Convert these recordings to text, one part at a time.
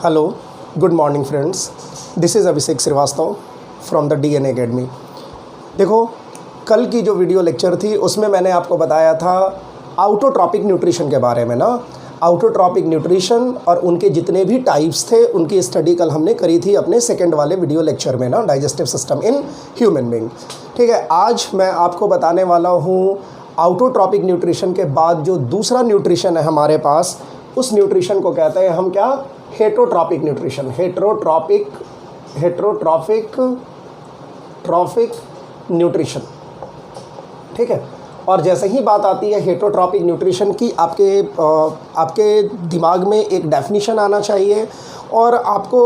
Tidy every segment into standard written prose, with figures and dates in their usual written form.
Hello, good morning friends. This is Abhishek Srivastava from the DNA academy. देखो, कल की जो वीडियो लेक्चर थी उसमें मैंने आपको बताया था आउटोट्रॉपिक न्यूट्रिशन के बारे में ना। आउटोट्रॉपिक न्यूट्रिशन और उनके जितने भी टाइप्स थे उनकी स्टडी कल हमने करी थी अपने सेकेंड वाले वीडियो लेक्चर में ना, digestive system in human being. ठीक है, आज मैं आपको बताने वाला हूँ आउटोट्रॉपिक न्यूट्रिशन के बाद जो दूसरा न्यूट्रिशन है हमारे पास, उस न्यूट्रिशन को कहते हैं हम क्या, हेटरोट्रॉपिक न्यूट्रिशन। Tropic nutrition. ठीक है, और जैसे ही बात आती है हेटरोट्रॉपिक न्यूट्रिशन की, आपके दिमाग में एक डेफिनेशन आना चाहिए और आपको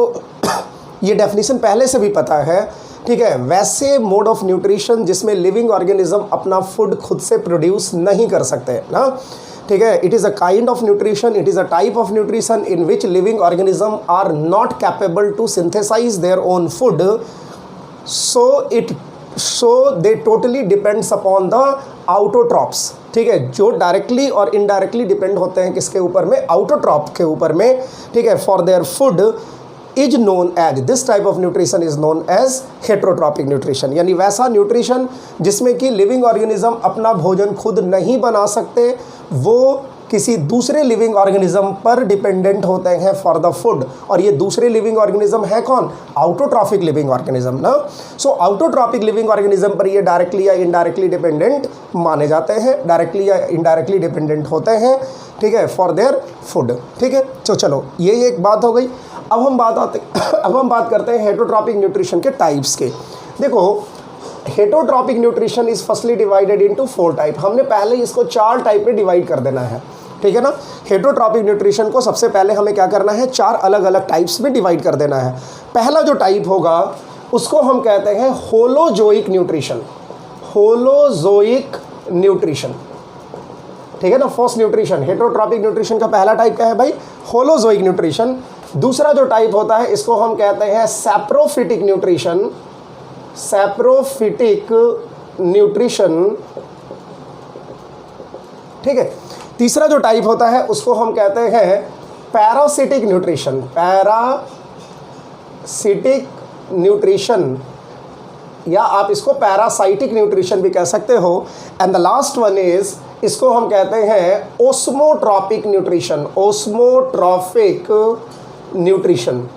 ये डेफिनेशन पहले से भी पता है। ठीक है, वैसे मोड ऑफ न्यूट्रिशन जिसमें लिविंग ऑर्गेनिज्म अपना फूड खुद से प्रोड्यूस नहीं कर सकते ना। ठीक है, it is a kind of nutrition, it is a type of nutrition in which living organism are not capable to synthesize their own food, so they totally depends upon the autotrophs. ठीक है, जो directly और indirectly depend होते हैं किसके ऊपर में, आउटोट्रॉप के ऊपर में। ठीक है, for their food is known as, this type of nutrition is known as heterotrophic nutrition. यानी वैसा न्यूट्रिशन जिसमें कि लिविंग ऑर्गेनिज्म अपना भोजन खुद नहीं बना सकते, वो किसी दूसरे लिविंग ऑर्गेनिज्म पर डिपेंडेंट होते हैं फॉर द फूड। और ये दूसरे लिविंग ऑर्गेनिज्म है कौन, आउटोट्रॉपिक लिविंग ऑर्गेनिज्म ना। सो आउटोट्रॉपिक लिविंग ऑर्गेनिज्म पर ये डायरेक्टली या इनडायरेक्टली डिपेंडेंट माने जाते हैं, डायरेक्टली या इनडायरेक्टली डिपेंडेंट होते हैं। ठीक है, फॉर देयर फूड। ठीक है, तो चलो ये एक बात हो गई। अब हम बात करते हैं हेटरोट्रॉपिक न्यूट्रिशन के टाइप्स के। देखो, heterotrophic nutrition is firstly divided into 4 type. हमने पहले इसको 4 टाइप में डिवाइड कर देना है। ठीक है ना, हेटरोट्रॉपिक न्यूट्रिशन को सबसे पहले हमें क्या करना है, 4 अलग अलग टाइप्स में डिवाइड कर देना है। पहला जो टाइप होगा उसको हम कहते हैं होलोजोइक न्यूट्रिशन। Holozoic nutrition. ठीक है ना, फर्स्ट न्यूट्रिशन हेटरोट्रॉपिक न्यूट्रिशन का पहला टाइप क्या है भाई, होलोजोइक न्यूट्रिशन। दूसरा जो टाइप होता है इसको हम कहते हैं सैप्रोफिटिक न्यूट्रिशन। Saprophytic nutrition. ठीक है, तीसरा जो टाइप होता है उसको हम कहते हैं पैरासिटिक न्यूट्रिशन। पैरासिटिक न्यूट्रिशन, या आप इसको पैरासाइटिक न्यूट्रिशन भी कह सकते हो। And the last one is, इसको हम कहते हैं ओस्मोट्रॉपिक न्यूट्रिशन। ओस्मोट्रॉपिक न्यूट्रिशन।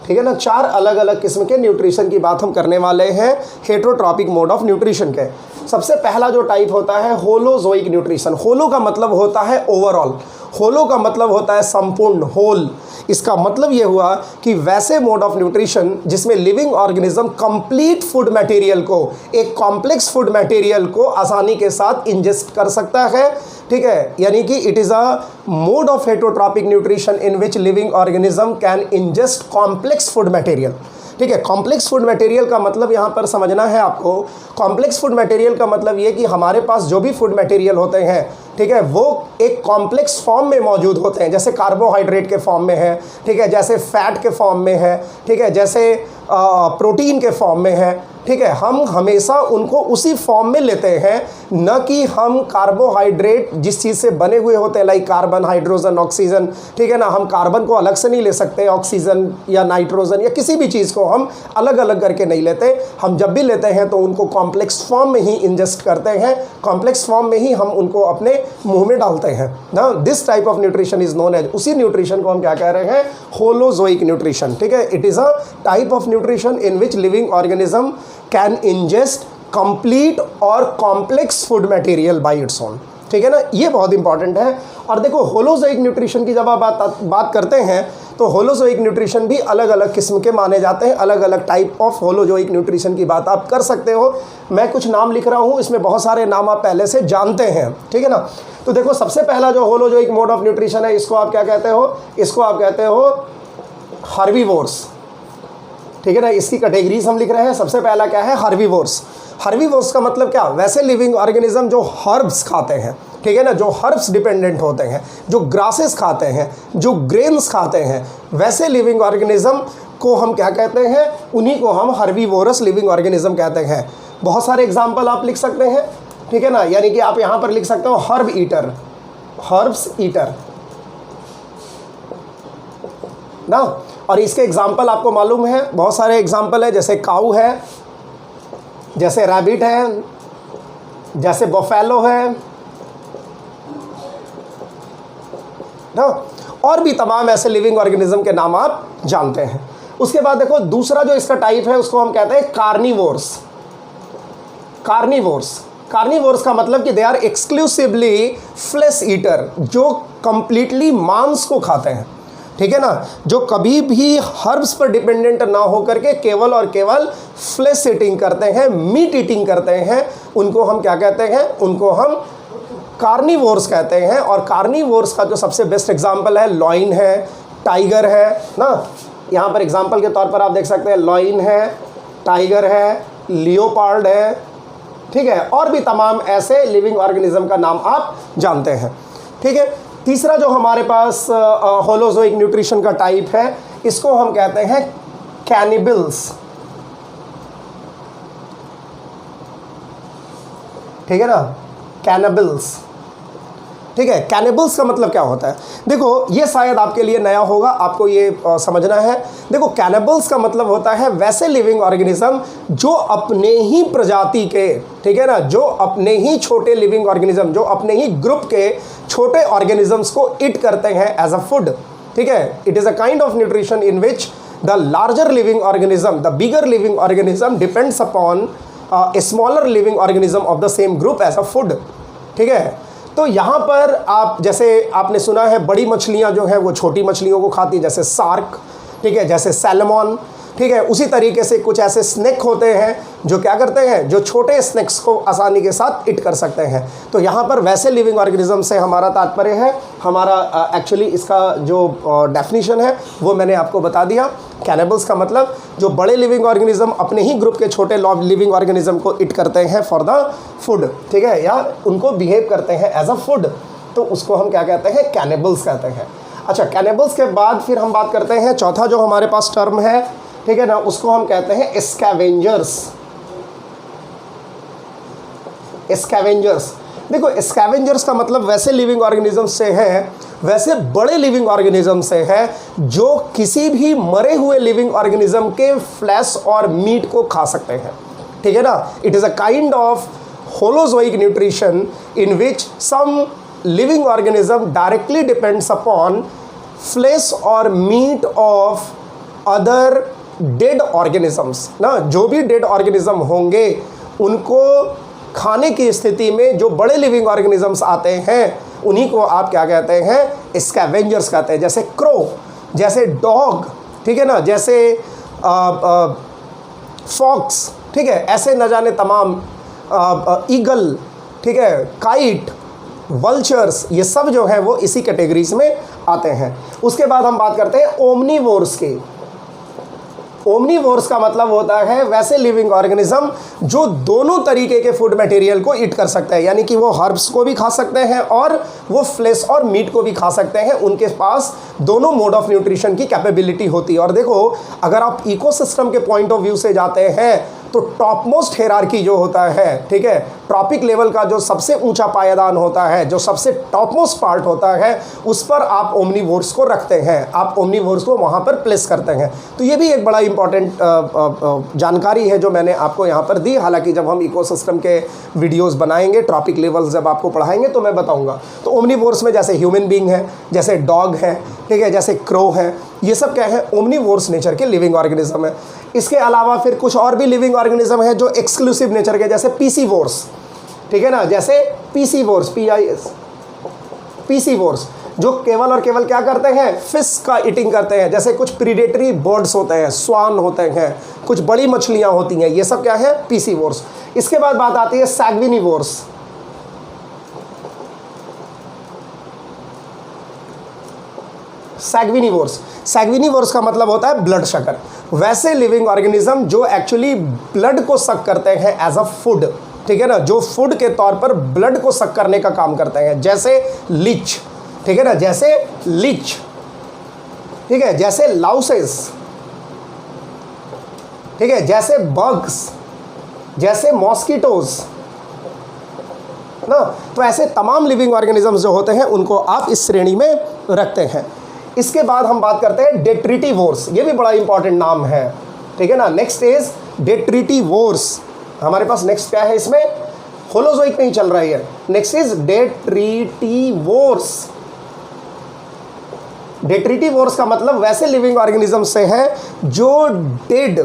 ठीक है ना, 4 अलग अलग किस्म के न्यूट्रिशन की बात हम करने वाले हैं हेटरोट्रॉपिक मोड ऑफ न्यूट्रिशन के। सबसे पहला जो टाइप होता है होलोजोइक न्यूट्रिशन। होलो का मतलब होता है ओवरऑल, होलो का मतलब होता है संपूर्ण, होल। इसका मतलब ये हुआ कि वैसे मोड ऑफ न्यूट्रिशन जिसमें living organism complete food material को, एक कॉम्प्लेक्स फूड मटेरियल को आसानी के साथ इंजेस्ट कर सकता है। ठीक है, यानी कि it is a mode of heterotrophic nutrition in which living organism can ingest complex food material. ठीक है, कॉम्प्लेक्स फूड मटेरियल का मतलब यहाँ पर समझना है आपको। कॉम्प्लेक्स फूड मटेरियल का मतलब ये कि हमारे पास जो भी फूड मटेरियल होते हैं, ठीक है, वो एक कॉम्प्लेक्स फॉर्म में मौजूद होते हैं। जैसे कार्बोहाइड्रेट के फॉर्म में है, ठीक है, जैसे फैट के फॉर्म में है, ठीक है, जैसे प्रोटीन के फॉर्म में है। ठीक है, हम हमेशा उनको उसी फॉर्म में लेते हैं, न कि हम कार्बोहाइड्रेट जिस चीज़ से बने हुए होते हैं, लाइक कार्बन, हाइड्रोजन, ऑक्सीजन। ठीक है ना, हम कार्बन को अलग से नहीं ले सकते, ऑक्सीजन या नाइट्रोजन या किसी भी चीज़ को हम अलग अलग करके नहीं लेते। हम जब भी लेते हैं तो उनको कॉम्प्लेक्स फॉर्म में ही इंजेस्ट करते हैं, कॉम्प्लेक्स फॉर्म में ही हम उनको अपने मुंह में डालते हैं ना। This type of nutrition is known as, उसी न्यूट्रिशन को हम क्या कह रहे हैं, होलोजोइक न्यूट्रिशन। ठीक है, it is a type of nutrition in which living organism can ingest complete और complex food material by its own. ठीक है ना, ये बहुत इंपॉर्टेंट है। और देखो, होलोजोइक न्यूट्रिशन की जब आप बात करते हैं तो होलोजोइक न्यूट्रिशन भी अलग अलग किस्म के माने जाते हैं। अलग अलग टाइप ऑफ होलोजोइक न्यूट्रिशन की बात आप कर सकते हो। मैं कुछ नाम लिख रहा हूँ, इसमें बहुत सारे नाम आप पहले से जानते हैं। ठीक है ना, तो देखो, सबसे पहला जो होलोजोइक मोड ऑफ न्यूट्रिशन है, इसको आप क्या कहते हो, इसको आप कहते हो हर्बीवोर्स। ठीक है ना, इसकी कैटेगरीज हम लिख रहे हैं। सबसे पहला क्या है, हर्बीवोर्स। हर्बीवोर्स का मतलब क्या, वैसे लिविंग ऑर्गेनिज्म जो हर्ब्स खाते हैं। ठीक है ना, जो हर्ब्स डिपेंडेंट होते हैं, जो ग्रासेस खाते हैं, जो ग्रेन्स खाते हैं, वैसे लिविंग ऑर्गेनिज्म को हम क्या कहते हैं, उन्हीं को हम हर्बीवोरस लिविंग ऑर्गेनिज्म कहते हैं। बहुत सारे एग्जाम्पल आप लिख सकते हैं। ठीक है ना, यानी कि आप यहाँ पर लिख सकते हो हर्ब ईटर, हर्ब्स ईटर। ना। और इसके एग्जाम्पल आपको मालूम है, बहुत सारे एग्जाम्पल है, जैसे काऊ है, जैसे रैबिट है, जैसे बफेलो है ना, और भी तमाम ऐसे लिविंग ऑर्गेनिज्म के नाम आप जानते हैं। उसके बाद देखो दूसरा जो इसका टाइप है उसको हम कहते हैं कार्निवोर्स। कार्निवोर्स, कार्निवोर्स का मतलब कि they are exclusively flesh eater, जो कंप्लीटली मांस को खाते हैं, ठीक है ना, जो कभी भी हर्ब्स पर डिपेंडेंट ना होकर के केवल और केवल फ्लेश ईटिंग करते हैं, मीट ईटिंग करते हैं, उनको हम क्या कहते हैं, उनको हम कार्निवोर्स कहते हैं। और कार्निवोर्स का जो सबसे बेस्ट एग्जांपल है लॉइन है, टाइगर है ना। यहाँ पर एग्जांपल के तौर पर आप देख सकते हैं लॉइन है, टाइगर है, लियोपार्ड है, ठीक है, और भी तमाम ऐसे लिविंग ऑर्गेनिज्म का नाम आप जानते हैं, ठीक है। तीसरा जो हमारे पास होलोजोइक न्यूट्रिशन का टाइप है, इसको हम कहते हैं कैनिबल्स, ठीक है ना, कैनिबल्स, ठीक है। कैनिबल्स का मतलब क्या होता है, देखो ये शायद आपके लिए नया होगा, आपको ये समझना है। देखो कैनिबल्स का मतलब होता है वैसे लिविंग ऑर्गेनिज्म जो अपने ही प्रजाति के, ठीक है ना, जो अपने ही छोटे लिविंग ऑर्गेनिज्म, जो अपने ही ग्रुप के छोटे ऑर्गेनिजम्स को ईट करते हैं एज अ फूड, ठीक है। It is a kind of nutrition in which the larger living organism, the bigger living organism depends upon a smaller living organism of the same group as a food, ठीक है। तो यहाँ पर आप जैसे आपने सुना है बड़ी मछलियाँ जो हैं वो छोटी मछलियों को खाती हैं, जैसे शार्क, ठीक है, जैसे सैल्मन, ठीक है। उसी तरीके से कुछ ऐसे स्नेक होते हैं जो क्या करते हैं, जो छोटे स्नेक्स को आसानी के साथ ईट कर सकते हैं। तो यहाँ पर वैसे लिविंग ऑर्गेनिज्म से हमारा तात्पर्य है, हमारा एक्चुअली इसका जो डेफिनेशन है वो मैंने आपको बता दिया। कैनिबल्स का मतलब जो बड़े लिविंग ऑर्गेनिज्म अपने ही ग्रुप के छोटे लिविंग ऑर्गेनिज्म को ईट करते हैं फॉर द फूड, ठीक है, या उनको बिहेव करते हैं एज अ फूड, तो उसको हम क्या कहते हैं, कैनिबल्स कहते हैं। अच्छा, कैनिबल्स के बाद फिर हम बात करते हैं चौथा जो हमारे पास टर्म है, ठीक है ना, उसको हम कहते हैं स्कैवेंजर्स। स्कैवेंजर्स, देखो स्कैवेंजर्स का मतलब वैसे लिविंग ऑर्गेनिज्म से है, वैसे बड़े लिविंग ऑर्गेनिज्म से है जो किसी भी मरे हुए लिविंग ऑर्गेनिज्म के फ्लैश और मीट को खा सकते हैं, ठीक है ना। It is a kind of holozoic nutrition in which some living organism directly depends upon flesh और meat of other dead organisms ना। जो भी डेड ऑर्गेनिज्म होंगे उनको खाने की स्थिति में जो बड़े लिविंग ऑर्गेनिजम्स आते हैं उन्हीं को आप क्या कहते हैं, स्कैवेंजर्स कहते हैं। जैसे क्रो, जैसे डॉग, ठीक है ना, जैसे फॉक्स, ठीक है, ऐसे न जाने तमाम ईगल, ठीक है, काइट, वल्चर्स, ये सब जो है वो इसी कैटेगरीज में आते हैं। उसके बाद हम बात करते हैं ओमनीवोर्स की। ओमनीवोर्स का मतलब होता है वैसे लिविंग ऑर्गेनिज्म जो दोनों तरीके के फूड मटेरियल को ईट कर सकते हैं, यानी कि वो हर्ब्स को भी खा सकते हैं और वो फ्लेश और मीट को भी खा सकते हैं। उनके पास दोनों मोड ऑफ न्यूट्रिशन की कैपेबिलिटी होती है। और देखो अगर आप इकोसिस्टम के पॉइंट ऑफ व्यू से जाते हैं तो टॉप मोस्ट हेरार्की जो होता है, ठीक है, ट्रॉपिक लेवल का जो सबसे ऊंचा पायदान होता है, जो सबसे टॉप मोस्ट पार्ट होता है, उस पर आप ओमनीवोर्स को रखते हैं, आप ओमनीवोर्स को वहाँ पर प्लेस करते हैं। तो ये भी एक बड़ा इंपॉर्टेंट जानकारी है जो मैंने आपको यहाँ पर दी। हालांकि जब हम इकोसिस्टम के वीडियोस बनाएंगे, ट्रॉपिक लेवल जब आपको पढ़ाएंगे तो मैं बताऊँगा। तो ओमनीवोर्स में जैसे ह्यूमन बींग है, जैसे डॉग है, ठीक है, जैसे क्रो है, ये सब क्या है, ओमनीवोर्स नेचर के लिविंग ऑर्गेनिज्म है। इसके अलावा फिर कुछ और भी लिविंग ऑर्गेनिज्म है जो एक्सक्लूसिव नेचर के, जैसे पीसीवोर्स, ठीक है ना, जैसे पीसीवोर्स, पीसीवोर्स जो केवल और केवल क्या करते हैं, फिश का ईटिंग करते हैं। जैसे कुछ प्रीडेटरी बर्ड्स होते हैं, स्वान होते हैं, कुछ बड़ी मछलियां होती हैं, ये सब क्या है, पीसीवोर्स। इसके बाद बात आती है सैग्विनिवोर्स। सैग्विनिवोर्स, सैग्विनिवोर्स का मतलब होता है ब्लड शकर। वैसे लिविंग ऑर्गेनिज्म जो एक्चुअली ब्लड को सक करते हैं एज अ फूड, ठीक है ना, जो फूड के तौर पर ब्लड को सक करने का काम करते हैं, जैसे लीच, ठीक है ना, जैसे लीच, ठीक है, जैसे लाउसेस, ठीक है, जैसे बग्स, जैसे मॉस्किटोज ना। तो ऐसे तमाम लिविंग ऑर्गेनिजम्स जो होते हैं उनको आप इस श्रेणी में रखते हैं। इसके बाद हम बात करते हैं डेट्रिटिवोर्स, ये भी बड़ा इंपॉर्टेंट नाम है, ठीक है ना। Next is डेट्रिटिवोर्स। हमारे पास नेक्स्ट क्या है इसमें, होलोजोइक नहीं चल रही है, नेक्स्ट इज डेट्रिटिवोर्स। डेट्रिटिवोर्स का मतलब वैसे लिविंग ऑर्गेनिज्म से है जो डेड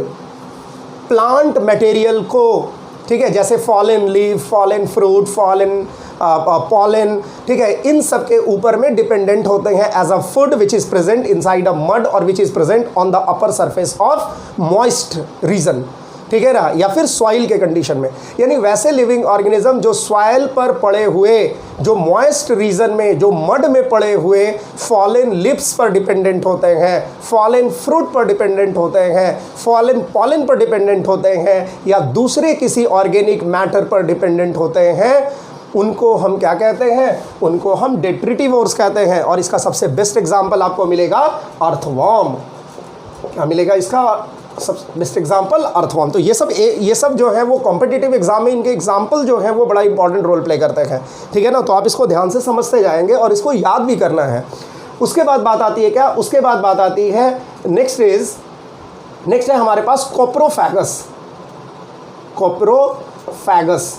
प्लांट मटेरियल को, ठीक है, जैसे fallen leaf, fallen fruit, fallen pollen, ठीक है, इन सब के ऊपर में डिपेंडेंट होते हैं as a food which is present inside a mud और which is present on the upper surface of moist region, ठीक है ना, या फिर सॉइल के कंडीशन में। यानी वैसे लिविंग ऑर्गेनिज्म जो सॉइल पर पड़े हुए, जो मॉइस्ट रीजन में, जो मड में पड़े हुए फॉलन लिप्स पर डिपेंडेंट होते हैं, फॉलन फ्रूट पर डिपेंडेंट होते हैं, फॉलन पॉलन पर डिपेंडेंट होते हैं, या दूसरे किसी ऑर्गेनिक मैटर पर डिपेंडेंट होते हैं, उनको हम क्या कहते हैं, उनको हम डेट्रिटिवोर्स कहते हैं। और इसका सबसे बेस्ट एग्जाम्पल आपको मिलेगा अर्थवॉर्म। क्या मिलेगा इसका सब बेस्ट एग्जाम्पल, अर्थवॉर्म। तो ये सब जो है वो कॉम्पिटिटिव एग्जाम में इनके एग्जाम्पल जो है वो बड़ा इंपॉर्टेंट रोल प्ले करते हैं, ठीक है ना। तो आप इसको ध्यान से समझते जाएंगे और इसको याद भी करना है। उसके बाद बात आती है क्या, उसके बाद बात आती है नेक्स्ट है हमारे पास कोप्रोफैगस। कोप्रोफैगस,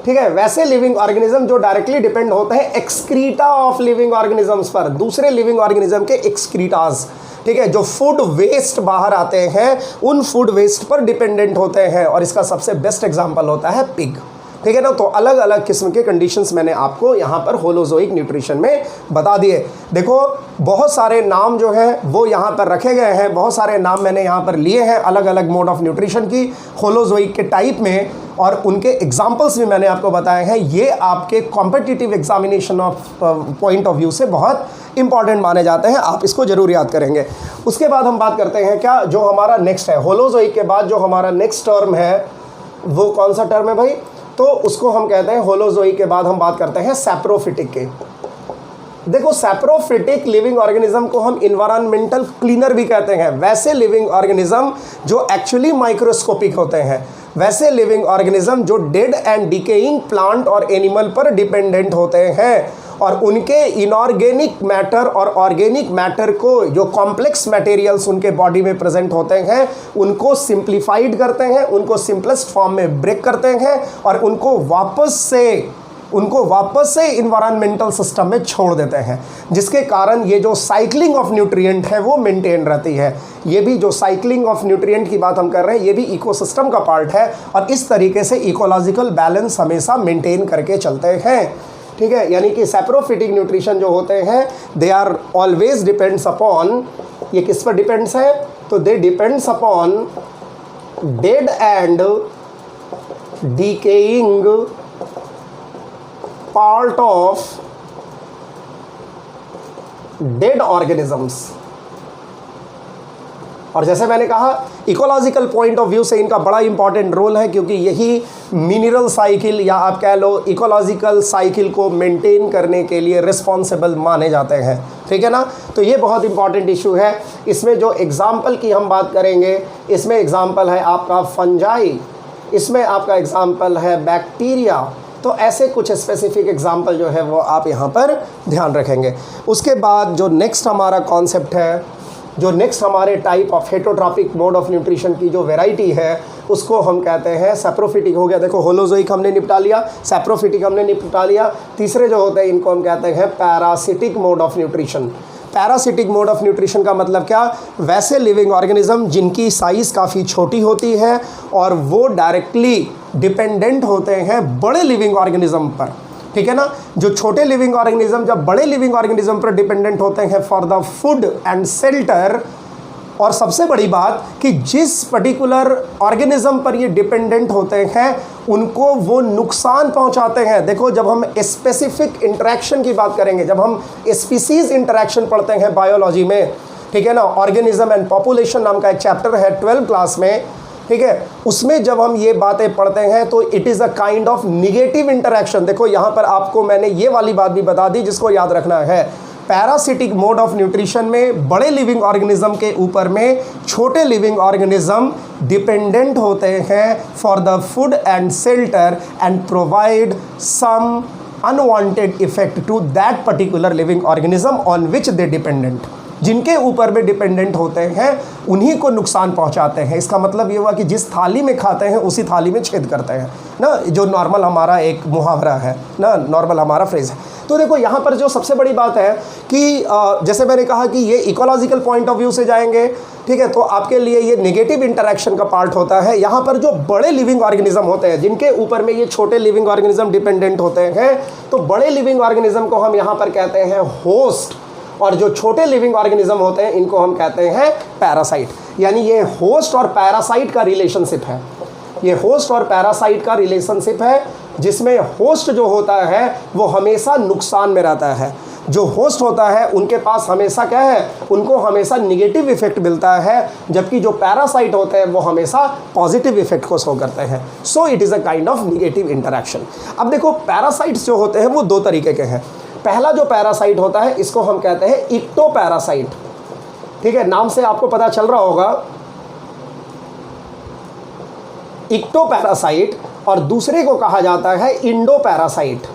ठीक है, वैसे लिविंग ऑर्गेनिज्म जो डायरेक्टली डिपेंड होते हैं एक्सक्रीटा ऑफ लिविंग ऑर्गेनिजम्स पर, दूसरे लिविंग ऑर्गेनिज्म के एक्सक्रीटास, ठीक है, जो फूड वेस्ट बाहर आते हैं उन फूड वेस्ट पर डिपेंडेंट होते हैं। और इसका सबसे बेस्ट एग्जांपल होता है पिग, ठीक है ना। तो अलग अलग किस्म के कंडीशंस मैंने आपको यहाँ पर होलोजोइक न्यूट्रिशन में बता दिए। देखो बहुत सारे नाम जो है वो यहाँ पर रखे गए हैं, बहुत सारे नाम मैंने यहाँ पर लिए हैं अलग अलग मोड ऑफ न्यूट्रिशन की होलोजोइक के टाइप में, और उनके एग्जाम्पल्स भी मैंने आपको बताए हैं। ये आपके competitive examination of point of view से बहुत इंपॉर्टेंट माने जाते हैं, आप इसको जरूर याद करेंगे। उसके बाद हम बात करते हैं क्या, जो हमारा नेक्स्ट है होलोजोइक के बाद जो हमारा नेक्स्ट टर्म है वो कौन सा टर्म है भाई, तो उसको हम कहते हैं होलोजोइक के बाद हम बात करते हैं सैप्रोफिटिक के। देखो सैप्रोफिटिक लिविंग ऑर्गेनिज्म को हम इन्वायरमेंटल क्लीनर भी कहते हैं। वैसे लिविंग ऑर्गेनिज्म जो एक्चुअली माइक्रोस्कोपिक होते हैं, वैसे लिविंग ऑर्गेनिज्म जो डेड एंड डिकेइंग प्लांट और एनिमल पर डिपेंडेंट होते हैं और उनके इनऑर्गेनिक मैटर और ऑर्गेनिक मैटर को जो कॉम्प्लेक्स मटेरियल्स उनके बॉडी में प्रेजेंट होते हैं उनको सिंप्लीफाइड करते हैं, उनको सिंपलेस्ट फॉर्म में ब्रेक करते हैं और उनको वापस से इन्वायरमेंटल सिस्टम में छोड़ देते हैं, जिसके कारण ये जो साइक्लिंग ऑफ न्यूट्रिएंट है वो मेंटेन रहती है। ये भी जो साइक्लिंग ऑफ न्यूट्रिएंट की बात हम कर रहे हैं ये भी इकोसिस्टम का पार्ट है और इस तरीके से इकोलॉजिकल बैलेंस हमेशा मेंटेन करके चलते हैं, ठीक है। यानी कि सैप्रोफिटिक न्यूट्रिशन जो होते हैं they are always depends upon, ये किस पर डिपेंड्स है, तो they depends upon dead and decaying part of dead organisms. और जैसे मैंने कहा इकोलॉजिकल पॉइंट ऑफ व्यू से इनका बड़ा इंपॉर्टेंट रोल है, क्योंकि यही मिनरल साइकिल या आप कह लो इकोलॉजिकल साइकिल को मेंटेन करने के लिए रिस्पॉन्सिबल माने जाते हैं, ठीक है ना। तो ये बहुत इंपॉर्टेंट इशू है। इसमें जो एग्जाम्पल की हम बात करेंगे, इसमें एग्जाम्पल है आपका फंजाई, इसमें आपका एग्जाम्पल है बैक्टीरिया। तो ऐसे कुछ स्पेसिफिक एग्जाम्पल जो है वो आप यहाँ पर ध्यान रखेंगे। उसके बाद जो नेक्स्ट हमारा कॉन्सेप्ट है, जो नेक्स्ट हमारे type of heterotrophic mode of nutrition की जो वैरायटी है उसको हम कहते हैं सैप्रोफिटिक। हो गया, देखो होलोजोइक हमने निपटा लिया, सैप्रोफिटिक हमने निपटा लिया। तीसरे जो होते हैं इनको हम कहते हैं parasitic mode of nutrition. Parasitic mode of nutrition का मतलब क्या, वैसे लिविंग ऑर्गेनिज्म जिनकी साइज़ काफ़ी छोटी होती है और वो डायरेक्टली डिपेंडेंट होते हैं बड़े लिविंग ऑर्गेनिज्म पर, ठीक है ना। जो छोटे लिविंग ऑर्गेनिज्म जब बड़े लिविंग ऑर्गेनिज्म पर डिपेंडेंट होते हैं for the food and shelter, और सबसे बड़ी बात कि जिस पर्टिकुलर ऑर्गेनिज्म पर ये डिपेंडेंट होते हैं उनको वो नुकसान पहुंचाते हैं। देखो जब हम स्पेसिफिक इंटरेक्शन की बात करेंगे, जब हम स्पीसीज इंटरेक्शन पढ़ते हैं बायोलॉजी में, ठीक है ना, ऑर्गेनिज्म एंड पॉपुलेशन नाम का एक चैप्टर है 12th क्लास में, ठीक है, उसमें जब हम ये बातें पढ़ते हैं तो it is a kind of negative interaction. देखो यहाँ पर आपको मैंने ये वाली बात भी बता दी जिसको याद रखना है। पैरासिटिक मोड ऑफ न्यूट्रिशन में बड़े लिविंग ऑर्गेनिज्म के ऊपर में छोटे लिविंग ऑर्गेनिज्म डिपेंडेंट होते हैं for the food and shelter and provide some unwanted effect to that particular living organism on which they dependent, जिनके ऊपर में डिपेंडेंट होते हैं उन्हीं को नुकसान पहुंचाते हैं। इसका मतलब ये हुआ कि जिस थाली में खाते हैं उसी थाली में छेद करते हैं ना, जो नॉर्मल हमारा एक मुहावरा है ना, नॉर्मल हमारा फ्रेज है। तो देखो यहाँ पर जो सबसे बड़ी बात है कि जैसे मैंने कहा कि ये इकोलॉजिकल पॉइंट ऑफ व्यू से जाएंगे, ठीक है, तो आपके लिए ये नेगेटिव इंटरेक्शन का पार्ट होता है। यहाँ पर जो बड़े लिविंग ऑर्गेनिज्म होते हैं जिनके ऊपर में ये छोटे लिविंग ऑर्गेनिज्म डिपेंडेंट होते हैं, तो बड़े लिविंग ऑर्गेनिज्म को हम यहाँ पर कहते हैं होस्ट, और जो छोटे लिविंग ऑर्गेनिज्म होते हैं इनको हम कहते हैं पैरासाइट। यानी ये होस्ट और पैरासाइट का रिलेशनशिप है, ये होस्ट और पैरासाइट का रिलेशनशिप है, जिसमें होस्ट जो होता है वो हमेशा नुकसान में रहता है। जो होस्ट होता है उनके पास हमेशा क्या है, उनको हमेशा निगेटिव इफेक्ट मिलता है, जबकि जो पैरासाइट होते हैं वो हमेशा पॉजिटिव इफेक्ट को शो करते हैं। So it is a kind of negative interaction. अब देखो पैरासाइट्स जो होते हैं वो दो तरीके के हैं। पहला जो पैरासाइट होता है इसको हम कहते हैं इक्टो पैरासाइट, ठीक है, नाम से आपको पता चल रहा होगा इक्टो पैरासाइट, और दूसरे को कहा जाता है इंडो पैरासाइट।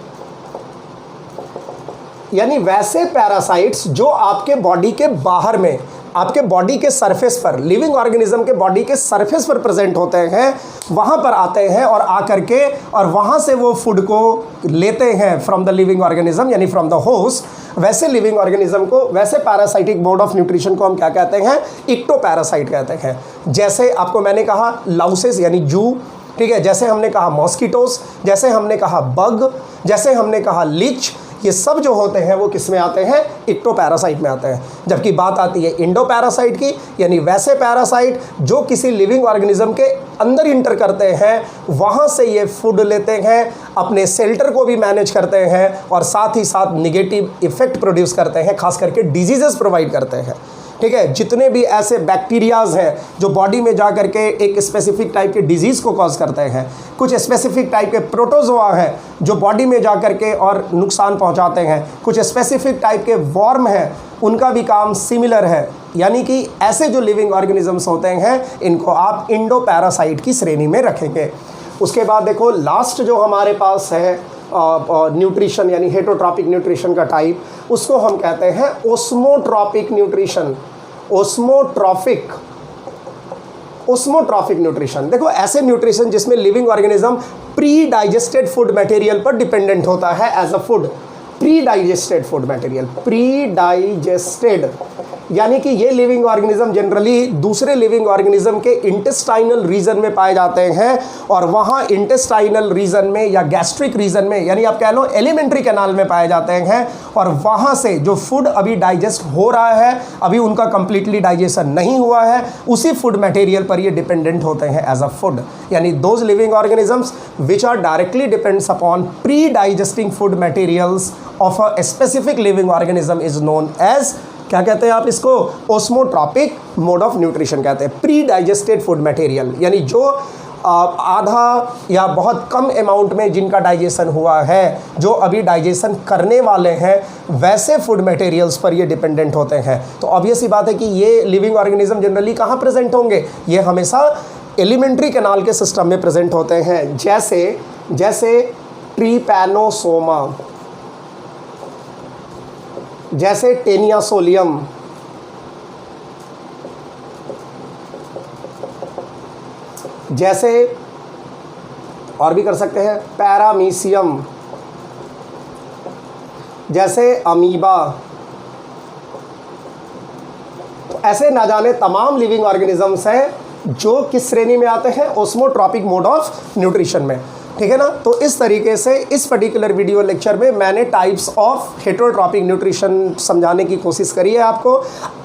यानी वैसे पैरासाइट्स जो आपके बॉडी के बाहर में, आपके बॉडी के सरफेस पर, लिविंग ऑर्गेनिज्म के बॉडी के सरफेस पर प्रेजेंट होते हैं, वहाँ पर आते हैं और आकर के और वहाँ से वो फूड को लेते हैं फ्रॉम द लिविंग ऑर्गेनिज्म, यानी फ्रॉम द होस्ट। वैसे लिविंग ऑर्गेनिज्म को, वैसे पैरासाइटिक मोड ऑफ न्यूट्रिशन को हम क्या कहते हैं, इक्टो पैरासाइट कहते हैं। जैसे आपको मैंने कहा लाउसेस यानी जू, ठीक है, जैसे हमने कहा मॉस्किटोस, जैसे हमने कहा बग, जैसे हमने कहा लीच, ये सब जो होते हैं वो किस में आते हैं, इक्टो पैरासाइट में आते हैं। जबकि बात आती है इंडो पैरासाइट की, यानी वैसे पैरासाइट जो किसी लिविंग ऑर्गेनिज्म के अंदर इंटर करते हैं, वहाँ से ये फूड लेते हैं, अपने शेल्टर को भी मैनेज करते हैं और साथ ही साथ निगेटिव इफेक्ट प्रोड्यूस करते हैं, खास करके डिजीजेस प्रोवाइड करते हैं। ठीक है, जितने भी ऐसे बैक्टीरियाज हैं जो बॉडी में जा करके एक स्पेसिफिक टाइप के डिजीज़ को कॉज करते हैं, कुछ स्पेसिफिक टाइप के प्रोटोजोआ हैं जो बॉडी में जा करके और नुकसान पहुंचाते हैं, कुछ स्पेसिफिक टाइप के वॉर्म हैं, उनका भी काम सिमिलर है। यानी कि ऐसे जो लिविंग ऑर्गेनिजम्स होते हैं इनको आप इंडो पैरासाइट की श्रेणी में रखेंगे। उसके बाद देखो लास्ट जो हमारे पास है न्यूट्रिशन यानी हेटरोट्रॉपिक न्यूट्रिशन का टाइप, उसको हम कहते हैं ओस्मोट्रॉपिक न्यूट्रिशन। ओस्मोट्रॉपिक न्यूट्रिशन, देखो ऐसे न्यूट्रिशन जिसमें living organism pre digested food material पर डिपेंडेंट होता है as a food. Pre digested food material, pre digested, यानी कि ये लिविंग ऑर्गेनिज्म जनरली दूसरे लिविंग ऑर्गेनिज्म के इंटेस्टाइनल रीजन में पाए जाते हैं, और वहाँ इंटेस्टाइनल रीजन में या गैस्ट्रिक रीजन में, यानी आप कह लो एलिमेंट्री कैनाल में पाए जाते हैं, और वहाँ से जो फूड अभी डाइजेस्ट हो रहा है, अभी उनका कंप्लीटली डाइजेशन नहीं हुआ है, उसी फूड मटेरियल पर ये डिपेंडेंट होते हैं एज अ फूड। यानी those living organisms which are directly depends upon pre digesting food materials of a specific living organism is known as, क्या कहते हैं आप इसको, ओस्मोट्रॉपिक मोड ऑफ न्यूट्रिशन कहते हैं। प्री डाइजेस्टेड फूड मटेरियल, यानी जो आधा या बहुत कम अमाउंट में जिनका डाइजेशन हुआ है, जो अभी डाइजेशन करने वाले हैं, वैसे फूड मटेरियल्स पर ये डिपेंडेंट होते हैं। तो ऑब्वियस सी बात है कि ये लिविंग ऑर्गेनिज्म जनरली कहाँ प्रेजेंट होंगे, ये हमेशा एलिमेंट्री कैनाल के सिस्टम में प्रेजेंट होते हैं। जैसे ट्रीपैनोसोमा, जैसे टेनियासोलियम, जैसे और भी कर सकते हैं पैरामीशियम, जैसे अमीबा। तो ऐसे ना जाने तमाम लिविंग ऑर्गेनिजम्स हैं जो किस श्रेणी में आते हैं, ओस्मोट्रॉपिक मोड ऑफ न्यूट्रिशन में। ठीक है ना। तो इस तरीके से इस पर्टिकुलर वीडियो लेक्चर में मैंने टाइप्स ऑफ हेटरोट्रॉपिक न्यूट्रिशन समझाने की कोशिश करी है आपको।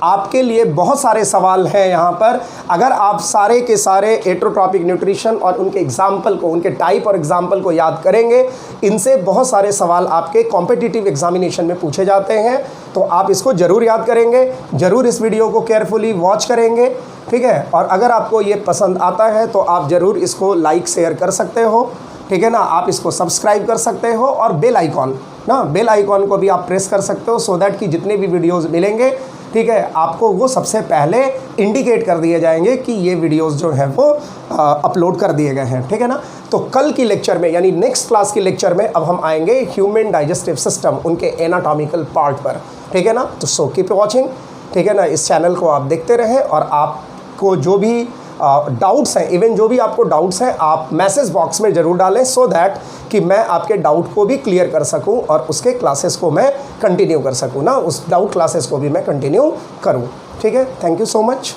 आपके लिए बहुत सारे सवाल हैं यहाँ पर। अगर आप सारे के सारे हेटरोट्रॉपिक न्यूट्रिशन और उनके एग्जाम्पल को, उनके टाइप और एग्जाम्पल को याद करेंगे, इनसे बहुत सारे सवाल आपके कॉम्पिटिटिव एग्जामिनेशन में पूछे जाते हैं। तो आप इसको ज़रूर याद करेंगे, ज़रूर इस वीडियो को केयरफुली वॉच करेंगे। ठीक है। और अगर आपको ये पसंद आता है तो आप ज़रूर इसको लाइक शेयर कर सकते हो। ठीक है ना। आप इसको सब्सक्राइब कर सकते हो और बेल आइकॉन ना, बेल आइकॉन को भी आप प्रेस कर सकते हो, सो दैट कि जितने भी वीडियोस मिलेंगे, ठीक है, आपको वो सबसे पहले इंडिकेट कर दिए जाएंगे कि ये वीडियोस जो हैं वो अपलोड कर दिए गए हैं। ठीक है ना। तो कल की लेक्चर में यानी नेक्स्ट क्लास की लेक्चर में अब हम आएंगे ह्यूमन डाइजेस्टिव सिस्टम, उनके एनाटॉमिकल पार्ट पर। ठीक है ना। तो सो कीप वॉचिंग। ठीक है ना। इस चैनल को आप देखते रहें और आपको जो भी डाउट्स हैं, इवन जो भी आपको डाउट्स हैं, आप मैसेज बॉक्स में ज़रूर डालें, सो दैट कि मैं आपके डाउट को भी क्लियर कर सकूं और उसके क्लासेस को मैं कंटिन्यू कर सकूं ना, उस डाउट क्लासेस को भी मैं कंटिन्यू करूं। ठीक है, थैंक यू सो मच।